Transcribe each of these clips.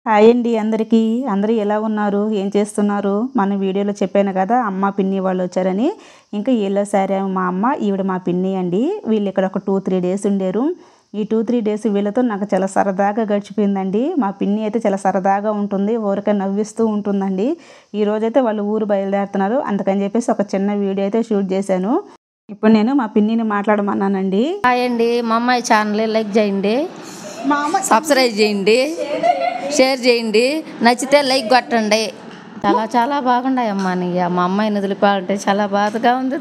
Hi అండి అందరికీ. అందరూ ఎలా ఉన్నారు? ఏం చేస్తున్నారు? మన వీడియోలో చెప్పాను కదా అమ్మ, పిన్ని వాళ్ళు వచ్చారని. ఇంకా ఈళ్ళ సారీ మా అమ్మ, ఈవిడ మా పిన్ని అండి. వీళ్ళు ఇక్కడ ఒక 2-3 డేస్ ఉండారు. ఈ 2-3 డేస్ వీళ్ళతో నాకు చాలా సరదాగా గడిచిపోయిందండి. మా పిన్ని అయితే చాలా సరదాగా ఉంటుంది. ఊరికే నవ్విస్తూ ఉంటుందండి. ఈరోజైతే వాళ్ళు ఊరు బయలుదేరుతున్నారు. అందుకని చెప్పేసి ఒక చిన్న వీడియో అయితే షూట్ చేశాను. ఇప్పుడు నేను మా పిన్నిని మాట్లాడమన్నానండి. హాయ్ అండి, మా అమ్మాయి ఛానల్ లైక్ చేయండి, సబ్స్క్రైబ్ చేయండి, షేర్ చేయండి, నచ్చితే లైక్ కొట్టండి. చాలా చాలా బాగున్నాయి అమ్మా. మా అమ్మాయిని వదిలిపోవాలంటే చాలా బాధగా ఉంది.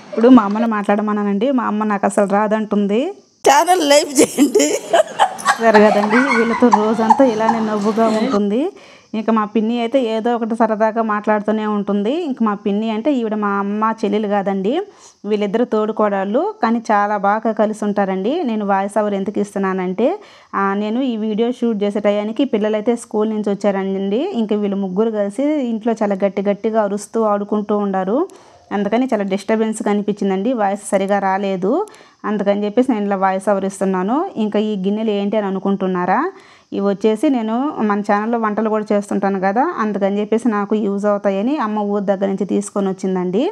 ఇప్పుడు మా అమ్మని మాట్లాడమన్నానండి. మా అమ్మ నాకు అసలు రాదంటుంది. ఛానల్ లైక్ చేయండి. జరగదండి, వీళ్ళతో రోజంతా ఇలానే నవ్వుగా ఉంటుంది. ఇంకా మా పిన్ని అయితే ఏదో ఒకటి సరదాగా మాట్లాడుతూనే ఉంటుంది. ఇంకా మా పిన్ని అంటే ఈవిడ మా అమ్మ చెల్లెలు కాదండి, వీళ్ళిద్దరు తోడుకోడళ్ళు. కానీ చాలా బాగా కలిసి ఉంటారండి. నేను వాయిస్ ఓవర్ ఎందుకు ఇస్తున్నానంటే నేను ఈ వీడియో షూట్ చేసే టయానికి పిల్లలైతే స్కూల్ నుంచి వచ్చారండి. ఇంకా వీళ్ళు ముగ్గురు కలిసి ఇంట్లో చాలా గట్టిగా అరుస్తూ ఆడుకుంటూ ఉండారు. అందుకని చాలా డిస్టర్బెన్స్గా అనిపించిందండి. వాయిస్ సరిగా రాలేదు. అందుకని చెప్పేసి నేను ఇలా వాయిస్ ఓవర్ ఇస్తున్నాను. ఇంకా ఈ గిన్నెలు ఏంటి అని అనుకుంటున్నారా? ఇవి వచ్చేసి నేను మన ఛానల్లో వంటలు కూడా చేస్తుంటాను కదా, అందుకని చెప్పేసి నాకు యూజ్ అవుతాయని అమ్మ ఊరి దగ్గర నుంచి తీసుకొని వచ్చిందండి.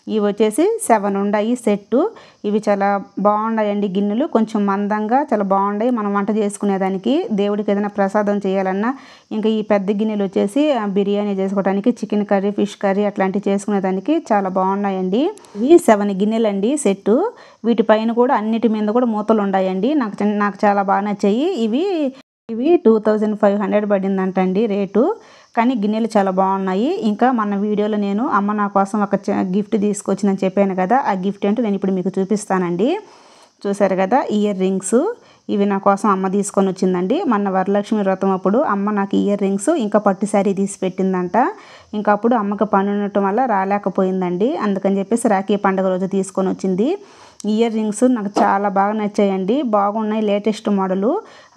ఇవి వచ్చేసి 7 ఉన్నాయి సెట్టు. ఇవి చాలా బాగున్నాయండి గిన్నెలు. కొంచెం మందంగా చాలా బాగున్నాయి మనం వంట చేసుకునేదానికి. దేవుడికి ఏదైనా ప్రసాదం చేయాలన్నా. ఇంకా ఈ పెద్ద గిన్నెలు వచ్చేసి బిర్యానీ చేసుకోవడానికి, చికెన్ కర్రీ, ఫిష్ కర్రీ అట్లాంటివి చేసుకునేదానికి చాలా బాగున్నాయండి. ఇవి 7 గిన్నెలండి సెట్టు. వీటిపైన కూడా అన్నిటి మీద కూడా మూతలు ఉన్నాయండి. నాకు చాలా బాగా నచ్చాయి. ఇవి 2500 పడిందంటండి రేటు. కానీ గిన్నెలు చాలా బాగున్నాయి. ఇంకా మన వీడియోలో నేను అమ్మ నా కోసం ఒక గిఫ్ట్ తీసుకొచ్చిందని చెప్పాను కదా, ఆ గిఫ్ట్ ఏంటో నేను ఇప్పుడు మీకు చూపిస్తానండి. చూసారు కదా, ఇయర్ రింగ్స్. ఇవి నా కోసం అమ్మ తీసుకొని వచ్చిందండి. మొన్న వరలక్ష్మి వ్రతం అప్పుడు అమ్మ నాకు ఇయర్ రింగ్స్ ఇంకా పట్టు శారీ తీసి పెట్టిందంట. ఇంకా అప్పుడు అమ్మకి పని ఉండటం వల్ల రాలేకపోయిందండి. అందుకని చెప్పేసి రాఖీ పండుగ రోజు తీసుకొని వచ్చింది. ఇయర్ రింగ్స్ నాకు చాలా బాగా నచ్చాయండి. బాగున్నాయి, లేటెస్ట్ మోడలు.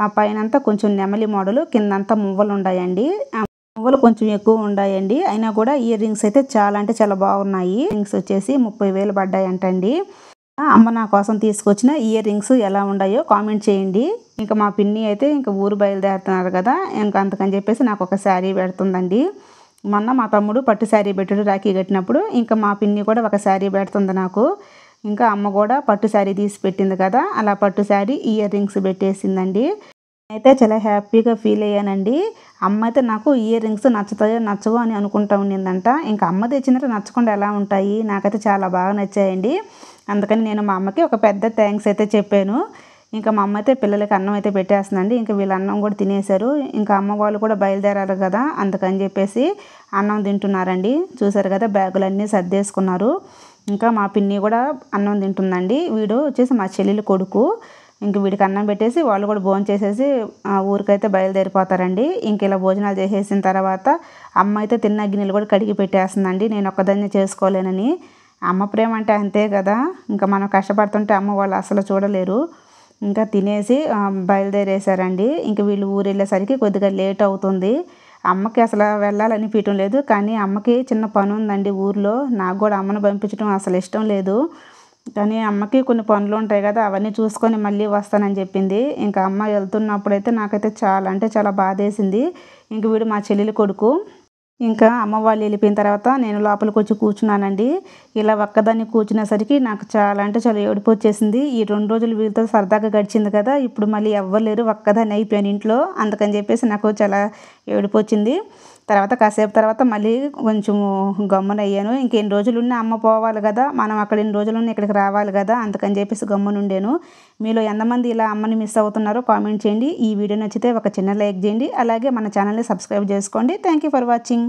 ఆ పైనంతా కొంచెం నెమలి మోడలు, కిందంతా మువ్వలు ఉన్నాయండి. మువ్వలు కొంచెం ఎక్కువ ఉన్నాయండి. అయినా కూడా ఇయర్ రింగ్స్ అయితే చాలా అంటే చాలా బాగున్నాయి. రింగ్స్ వచ్చేసి 30,000 పడ్డాయంటండి. అమ్మ నా కోసం తీసుకొచ్చిన ఇయర్ రింగ్స్ ఎలా ఉన్నాయో కామెంట్ చేయండి. ఇంకా మా పిన్ని అయితే ఇంకా ఊరు బయలుదేరుతున్నారు కదా, ఇంకా అందుకని చెప్పేసి నాకు ఒక శారీ పెడుతుందండి. మొన్న మా తమ్ముడు పట్టు శారీ పెట్టాడు రాఖీ కట్టినప్పుడు. ఇంకా మా పిన్ని కూడా ఒక శారీ పెడుతుంది నాకు. ఇంకా అమ్మ కూడా పట్టు శారీ తీసి పెట్టింది కదా, అలా పట్టు శారీ ఇయర్ రింగ్స్ పెట్టేసిందండి. అయితే చాలా హ్యాపీగా ఫీల్ అయ్యానండి. అమ్మ అయితే నాకు ఇయర్ రింగ్స్ నచ్చుతాయో నచ్చవో అని అనుకుంటా ఉండిందంట. ఇంకా అమ్మ తెచ్చినట్టు నచ్చకుండా ఎలా ఉంటాయి? నాకైతే చాలా బాగా నచ్చాయండి. అందుకని నేను మా అమ్మకి ఒక పెద్ద థ్యాంక్స్ అయితే చెప్పాను. ఇంకా మా అమ్మ అయితే పిల్లలకి అన్నం అయితే పెట్టేస్తుందండి. ఇంకా వీళ్ళు అన్నం కూడా తినేశారు. ఇంకా అమ్మ వాళ్ళు కూడా బయలుదేరారు కదా, అందుకని చెప్పేసి అన్నం తింటున్నారండి. చూసారు కదా, బ్యాగులన్నీ సర్దేసుకున్నారు. ఇంకా మా పిన్ని కూడా అన్నం తింటుందండి. వీడు వచ్చేసి మా చెల్లెలు కొడుకు. ఇంక వీడికి అన్నం పెట్టేసి వాళ్ళు కూడా భోజనం చేసేసి ఊరికైతే బయలుదేరిపోతారండి. ఇంక ఇలా భోజనాలు చేసేసిన తర్వాత అమ్మ అయితే తిన్న గిన్నెలు కూడా కడిగి పెట్టేస్తుందండి. నేను ఒక్కదాన్నే చేసుకోలేనని. అమ్మ ప్రేమ అంటే అంతే కదా, ఇంకా మనం కష్టపడుతుంటే అమ్మ వాళ్ళు అసలు చూడలేరు. ఇంకా తినేసి బయలుదేరేశారండి. ఇంక వీళ్ళు ఊరు వెళ్ళేసరికి కొద్దిగా లేట్ అవుతుంది. అమ్మకి అసలు వెళ్ళాలనిపించడం లేదు. కానీ అమ్మకి చిన్న పని ఉందండి ఊర్లో. నాకు కూడా అమ్మను పంపించడం అసలు ఇష్టం లేదు. కానీ అమ్మకి కొన్ని పనులు ఉంటాయి కదా, అవన్నీ చూసుకొని మళ్ళీ వస్తానని చెప్పింది. ఇంకా అమ్మ వెళ్తున్నప్పుడైతే నాకైతే చాలా అంటే చాలా బాధేసింది. ఇంక వీడు మా చెల్లెలి కొడుకు. ఇంకా అమ్మ వాళ్ళు వెళ్ళిపోయిన తర్వాత నేను లోపలికి వచ్చి కూర్చున్నానండి. ఇలా ఒక్కదాన్ని కూర్చునేసరికి నాకు చాలా అంటే చాలా ఏడుపు వచ్చేసింది. ఈ 2 రోజులు వీళ్ళతో సరదాగా గడిచింది కదా, ఇప్పుడు మళ్ళీ ఎవ్వరు లేరు, ఒక్కదాన్ని అయిపోయాను ఇంట్లో. అందుకని చెప్పేసి నాకు చాలా ఏడుపు వచ్చింది. తర్వాత కాసేపు తర్వాత మళ్ళీ కొంచెం గమ్మున అయ్యాను. ఇంకెన్ని రోజులున్నా అమ్మ పోవాలి కదా, మనం అక్కడ ఎన్ని రోజులున్నా ఇక్కడికి రావాలి కదా, అందుకని చెప్పేసి గమ్మునుండాను. మీలో ఎంతమంది ఇలా అమ్మని మిస్ అవుతున్నారో కామెంట్ చేయండి. ఈ వీడియో నచ్చితే ఒక చిన్న లైక్ చేయండి. అలాగే మన ఛానల్ని సబ్స్క్రైబ్ చేసుకోండి. Thank you for watching.